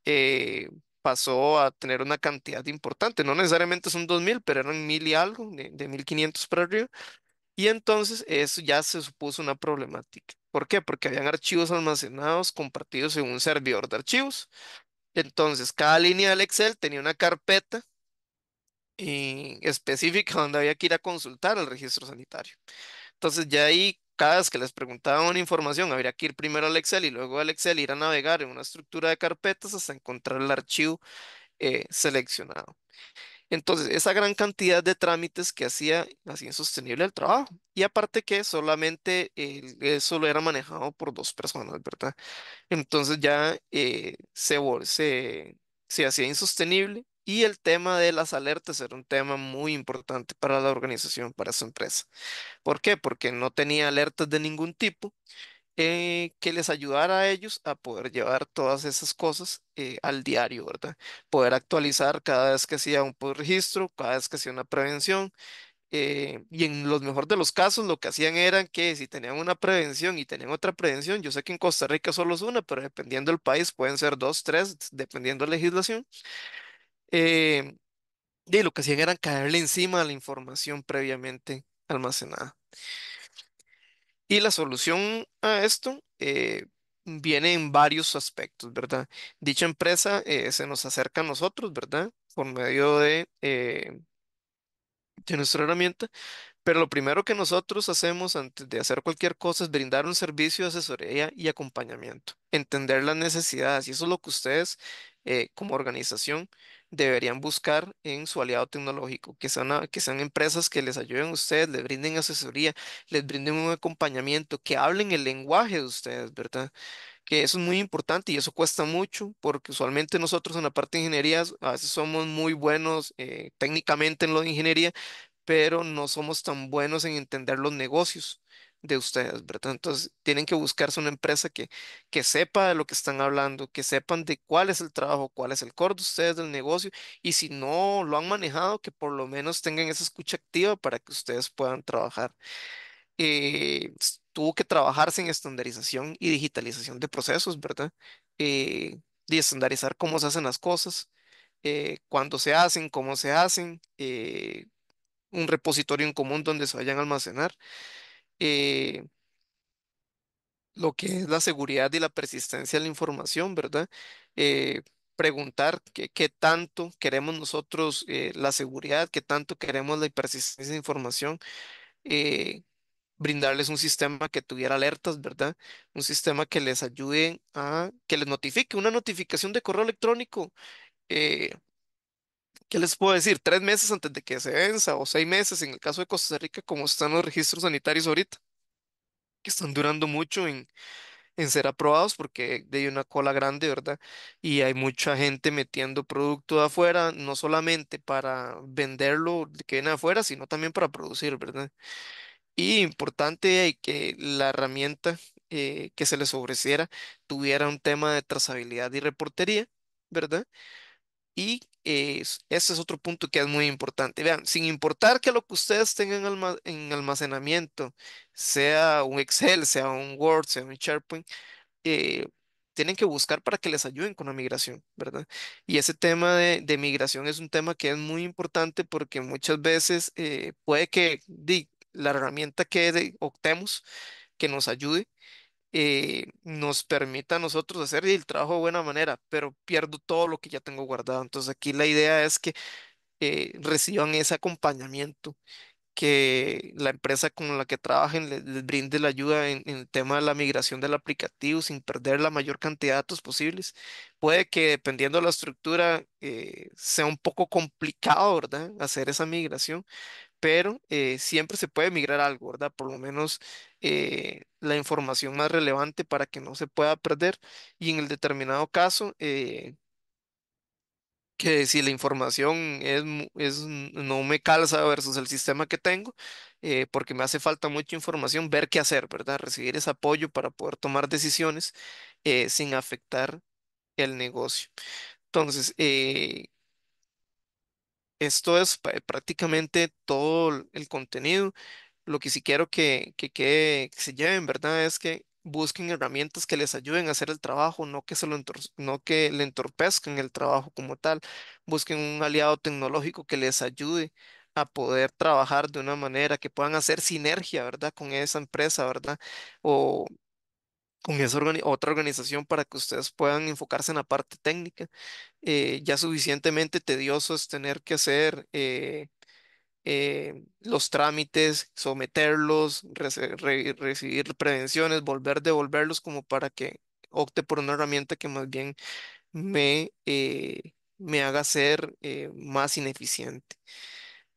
eh, pasó a tener una cantidad importante. No necesariamente son 2000, pero eran 1000 y algo, de 1500 para arriba. Y entonces eso ya se supuso una problemática. ¿Por qué? Porque habían archivos almacenados compartidos en un servidor de archivos. Entonces, cada línea del Excel tenía una carpeta específica donde había que ir a consultar el registro sanitario. Entonces, ya ahí, cada vez que les preguntaban una información, habría que ir primero al Excel y luego al Excel ir a navegar en una estructura de carpetas hasta encontrar el archivo seleccionado. Entonces, esa gran cantidad de trámites que hacía insostenible el trabajo. Y aparte que solamente eso lo era manejado por dos personas, ¿verdad? Entonces ya se hacía insostenible y el tema de las alertas era un tema muy importante para la organización, para su empresa. ¿Por qué? Porque no tenía alertas de ningún tipo que les ayudara a ellos a poder llevar todas esas cosas al diario, ¿verdad? Poder actualizar cada vez que hacía un registro, cada vez que hacía una prevención. Y en los mejores de los casos, lo que hacían era que si tenían una prevención y tenían otra prevención, yo sé que en Costa Rica solo es una, pero dependiendo del país pueden ser dos, tres, dependiendo de la legislación. eh, y lo que hacían era caerle encima a la información previamente almacenada. Y la solución a esto viene en varios aspectos, ¿verdad? Dicha empresa se nos acerca a nosotros, ¿verdad? Por medio de nuestra herramienta. Pero lo primero que nosotros hacemos antes de hacer cualquier cosa es brindar un servicio de asesoría y acompañamiento, entender las necesidades, y eso es lo que ustedes como organización deberían buscar en su aliado tecnológico, que sean empresas que les ayuden a ustedes, les brinden asesoría, les brinden un acompañamiento, que hablen el lenguaje de ustedes, ¿verdad? Que eso es muy importante y eso cuesta mucho porque usualmente nosotros en la parte de ingeniería a veces somos muy buenos técnicamente en lo de ingeniería, pero no somos tan buenos en entender los negocios de ustedes, ¿verdad? Entonces tienen que buscarse una empresa que sepa de lo que están hablando, que sepan de cuál es el trabajo, cuál es el core de ustedes del negocio, y si no lo han manejado, que por lo menos tengan esa escucha activa para que ustedes puedan trabajar. Tuvo que trabajarse en estandarización y digitalización de procesos, ¿verdad? Y estandarizar cómo se hacen las cosas, cuándo se hacen, cómo se hacen, un repositorio en común donde se vayan a almacenar, eh, lo que es la seguridad y la persistencia de la información, ¿verdad? Eh, Preguntar qué tanto queremos nosotros la seguridad, qué tanto queremos la persistencia de información. eh, Brindarles un sistema que tuviera alertas, ¿verdad? Un sistema que les ayude a que les notifique, una notificación de correo electrónico. eh, ¿Qué les puedo decir? 3 meses antes de que se venza o 6 meses en el caso de Costa Rica, como están los registros sanitarios ahorita, que están durando mucho en ser aprobados porque hay una cola grande, ¿verdad? Y hay mucha gente metiendo producto de afuera, no solamente para venderlo de que viene de afuera, sino también para producir, ¿verdad? Y importante que la herramienta que se les ofreciera tuviera un tema de trazabilidad y reportería, ¿verdad? Y ese es otro punto que es muy importante. Vean, sin importar que lo que ustedes tengan en almacenamiento sea un Excel, sea un Word, sea un SharePoint, eh, tienen que buscar para que les ayuden con la migración, ¿verdad? Y ese tema de migración es un tema que es muy importante porque muchas veces puede que la herramienta optemos que nos ayude nos permita a nosotros hacer el trabajo de buena manera, pero pierdo todo lo que ya tengo guardado. Entonces aquí la idea es que reciban ese acompañamiento, que la empresa con la que trabajen les brinde la ayuda en el tema de la migración del aplicativo sin perder la mayor cantidad de datos posibles. Puede que dependiendo de la estructura sea un poco complicado, ¿verdad? Hacer esa migración, pero siempre se puede migrar algo, ¿verdad? Por lo menos la información más relevante para que no se pueda perder. Y en el determinado caso, que si la información no me calza versus el sistema que tengo, porque me hace falta mucha información, ver qué hacer, ¿verdad? Recibir ese apoyo para poder tomar decisiones sin afectar el negocio. Entonces, esto es prácticamente todo el contenido. Lo que sí quiero que se lleven, ¿verdad? Es que busquen herramientas que les ayuden a hacer el trabajo, no que le entorpezcan el trabajo como tal. Busquen un aliado tecnológico que les ayude a poder trabajar de una manera que puedan hacer sinergia, ¿verdad? Con esa empresa, ¿verdad? O con esa otra organización para que ustedes puedan enfocarse en la parte técnica. Ya suficientemente tedioso es tener que hacer los trámites, someterlos, recibir prevenciones, devolverlos como para que opte por una herramienta que más bien me haga ser más ineficiente.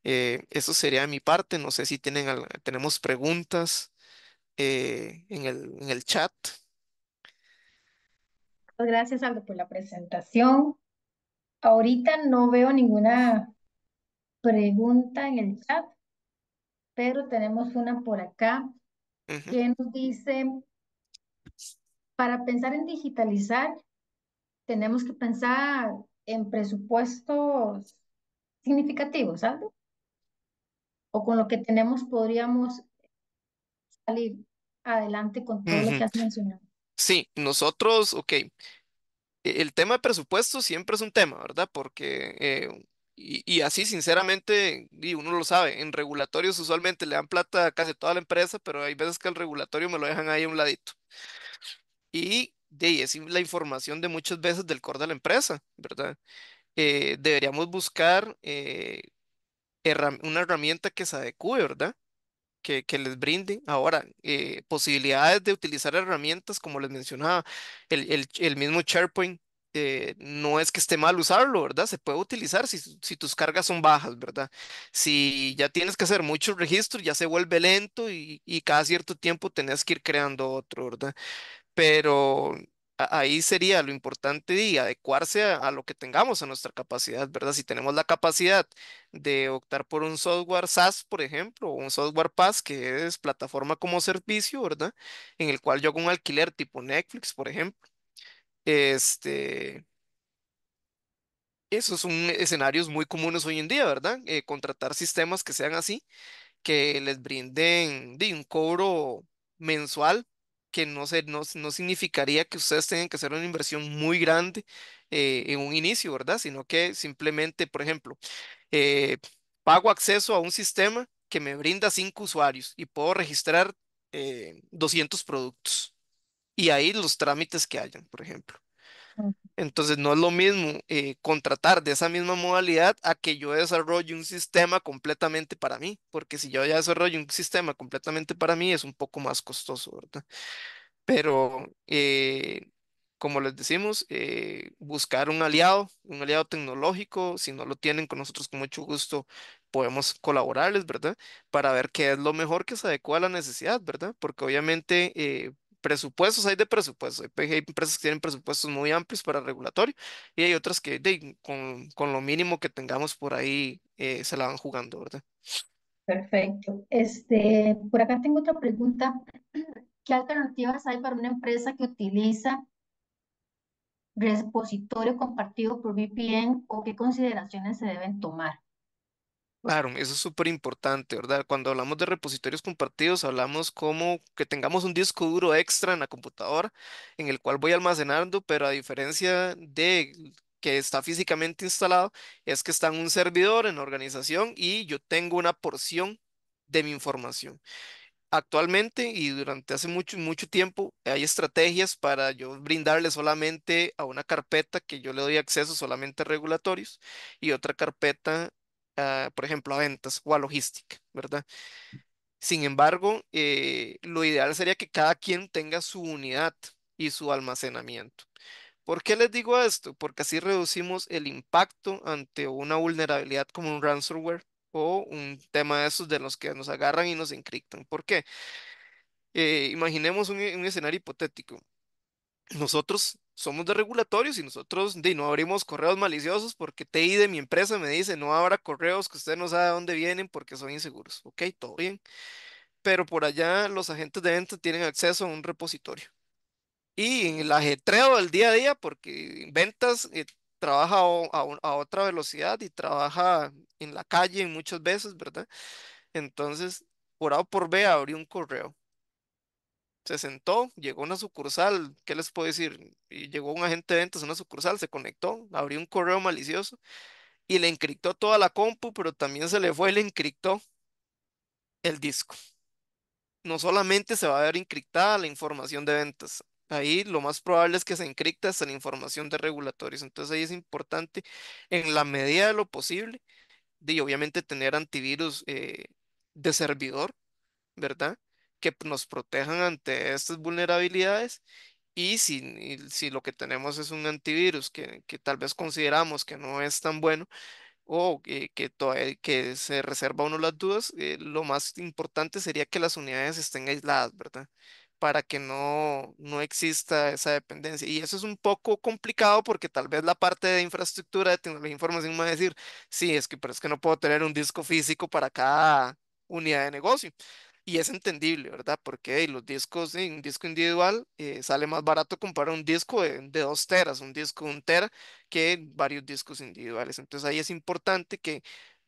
Eso sería de mi parte. No sé si tenemos preguntas en el chat. Muchas gracias, Aldo, por la presentación. Ahorita no veo ninguna pregunta en el chat, pero tenemos una por acá Ujú, que nos dice, para pensar en digitalizar, tenemos que pensar en presupuestos significativos, ¿sabes? O con lo que tenemos podríamos salir adelante con todo lo Ujú. que has mencionado. Sí, nosotros, ok, el tema de presupuesto siempre es un tema, ¿verdad? Porque, y así sinceramente, y uno lo sabe, en regulatorios usualmente le dan plata a casi toda la empresa, pero hay veces que el regulatorio me lo dejan ahí a un ladito. Y de ahí es la información de muchas veces del core de la empresa, ¿verdad? Deberíamos buscar una herramienta que se adecue, ¿verdad? Que les brinde. Ahora, posibilidades de utilizar herramientas, como les mencionaba, el mismo SharePoint. No es que esté mal usarlo, ¿verdad? Se puede utilizar si tus cargas son bajas, ¿verdad? Si ya tienes que hacer muchos registros, ya se vuelve lento y cada cierto tiempo tenés que ir creando otro, ¿verdad? Pero ahí sería lo importante y adecuarse a lo que tengamos, a nuestra capacidad, ¿verdad? Si tenemos la capacidad de optar por un software SaaS, por ejemplo, o un software PaaS, que es plataforma como servicio, ¿verdad? En el cual yo hago un alquiler tipo Netflix, por ejemplo. Este, esos son escenarios muy comunes hoy en día, ¿verdad? Contratar sistemas que sean así, que les brinden un cobro mensual, que no significaría que ustedes tengan que hacer una inversión muy grande en un inicio, ¿verdad? Sino que simplemente, por ejemplo, eh, pago acceso a un sistema que me brinda 5 usuarios y puedo registrar 200 productos y ahí los trámites que hayan, por ejemplo. Entonces no es lo mismo contratar de esa misma modalidad a que yo desarrolle un sistema completamente para mí, porque si yo ya desarrollo un sistema completamente para mí es un poco más costoso, ¿verdad? Pero como les decimos, buscar un aliado tecnológico, si no lo tienen con nosotros con mucho gusto podemos colaborarles, ¿verdad? Para ver qué es lo mejor que se adecua a la necesidad, ¿verdad? Porque obviamente presupuestos hay de presupuestos, hay empresas que tienen presupuestos muy amplios para regulatorio y hay otras que con lo mínimo que tengamos por ahí se la van jugando, ¿verdad? Perfecto. Por acá tengo otra pregunta. ¿Qué alternativas hay para una empresa que utiliza repositorio compartido por VPN o qué consideraciones se deben tomar? Claro, eso es súper importante, ¿verdad? Cuando hablamos de repositorios compartidos, hablamos como que tengamos un disco duro extra en la computadora en el cual voy almacenando, pero a diferencia de que está físicamente instalado, es que está en un servidor, en la organización y yo tengo una porción de mi información. Actualmente y durante hace mucho, mucho tiempo hay estrategias para yo brindarle solamente a una carpeta que yo le doy acceso solamente a regulatorios y otra carpeta, por ejemplo, a ventas o a logística, ¿verdad? Sin embargo, lo ideal sería que cada quien tenga su unidad y su almacenamiento. ¿Por qué les digo esto? Porque así reducimos el impacto ante una vulnerabilidad como un ransomware o un tema de esos de los que nos agarran y nos encriptan. ¿Por qué? Imaginemos un escenario hipotético. Nosotros somos de regulatorios y nosotros no abrimos correos maliciosos porque TI de mi empresa me dice no abra correos que usted no sabe de dónde vienen porque son inseguros. Ok, todo bien. Pero por allá los agentes de venta tienen acceso a un repositorio. Y en el ajetreo del día a día, porque ventas trabaja a otra velocidad y trabaja en la calle muchas veces, ¿verdad? Entonces, por A o por B, abrió un correo. Se sentó, llegó a una sucursal, ¿qué les puedo decir? Y llegó un agente de ventas a una sucursal, se conectó, abrió un correo malicioso y le encriptó toda la compu, pero también se le fue y le encriptó el disco. No solamente se va a ver encriptada la información de ventas, ahí lo más probable es que se encripte hasta la información de regulatorios. Entonces ahí es importante, en la medida de lo posible, de obviamente tener antivirus de servidor, ¿verdad? Que nos protejan ante estas vulnerabilidades. Y si lo que tenemos es un antivirus que tal vez consideramos que no es tan bueno o que, todavía, que se reserva a uno las dudas, lo más importante sería que las unidades estén aisladas, ¿verdad? Para que no exista esa dependencia. Y eso es un poco complicado porque tal vez la parte de infraestructura de tecnología de información me va a decir, sí, pero es que no puedo tener un disco físico para cada unidad de negocio. Y es entendible, ¿verdad? Porque los discos, un disco individual sale más barato comprar un disco de 2 teras, un disco de 1 tera, que varios discos individuales. Entonces ahí es importante que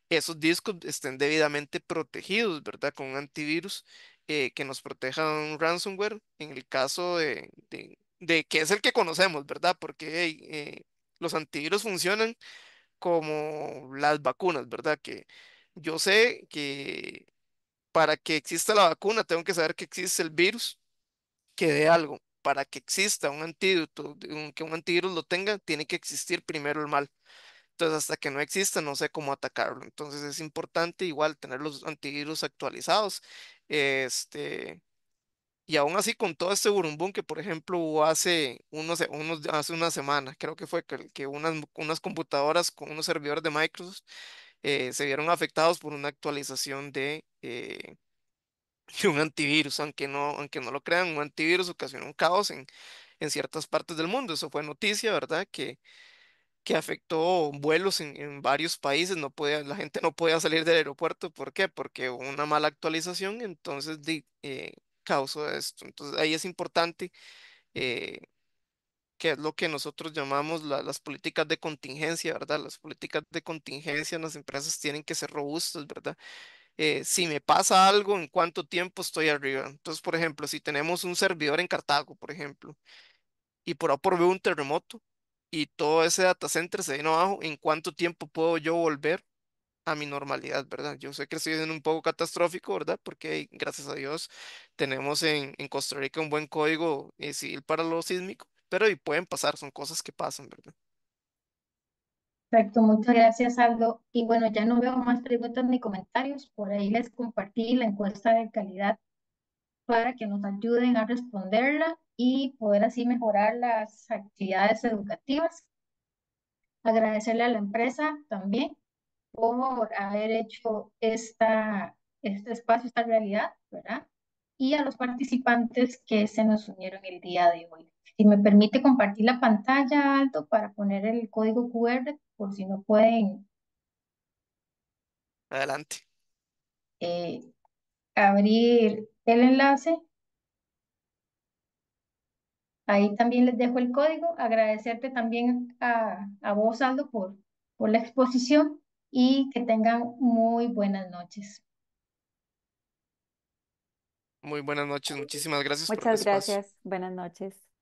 esos discos estén debidamente protegidos, ¿verdad? Con un antivirus que nos proteja de un ransomware, en el caso de que es el que conocemos, ¿verdad? Porque los antivirus funcionan como las vacunas, ¿verdad? Que yo sé que para que exista la vacuna tengo que saber que existe el virus que dé algo. Para que exista un antídoto, que un antivirus lo tenga, tiene que existir primero el mal. Entonces, hasta que no exista, no sé cómo atacarlo. Entonces, es importante igual tener los antivirus actualizados. Este, y aún así, con todo este burumbum que, por ejemplo, hubo hace una semana, creo que fue que unas computadoras con unos servidores de Microsoft se vieron afectados por una actualización de un antivirus, aunque no lo crean, un antivirus ocasionó un caos en ciertas partes del mundo. Eso fue noticia, ¿verdad? Que afectó vuelos en varios países, la gente no podía salir del aeropuerto. ¿Por qué? Porque hubo una mala actualización, entonces causó esto. Entonces ahí es importante, eh, que es lo que nosotros llamamos las políticas de contingencia, ¿verdad? Las políticas de contingencia en las empresas tienen que ser robustas, ¿verdad? Si me pasa algo, ¿en cuánto tiempo estoy arriba? Entonces, por ejemplo, si tenemos un servidor en Cartago, por ejemplo, y por A por B un terremoto y todo ese data center se vino abajo, ¿en cuánto tiempo puedo yo volver a mi normalidad, verdad? Yo sé que estoy siendo un poco catastrófico, ¿verdad? Porque gracias a Dios tenemos en Costa Rica un buen código civil para lo sísmico, pero y pueden pasar, son cosas que pasan, ¿verdad? Perfecto, muchas gracias, Aldo. Y bueno, ya no veo más preguntas ni comentarios. Por ahí les compartí la encuesta de calidad para que nos ayuden a responderla y poder así mejorar las actividades educativas. Agradecerle a la empresa también por haber hecho este espacio, esta realidad, ¿verdad? Y a los participantes que se nos unieron el día de hoy. Si me permite compartir la pantalla, Aldo, para poner el código QR, por si no pueden Adelante. eh, abrir el enlace. Ahí también les dejo el código. Agradecerte también a vos, Aldo, por la exposición y que tengan muy buenas noches. Muy buenas noches, muchísimas gracias por el Muchas espacio. gracias. Buenas noches.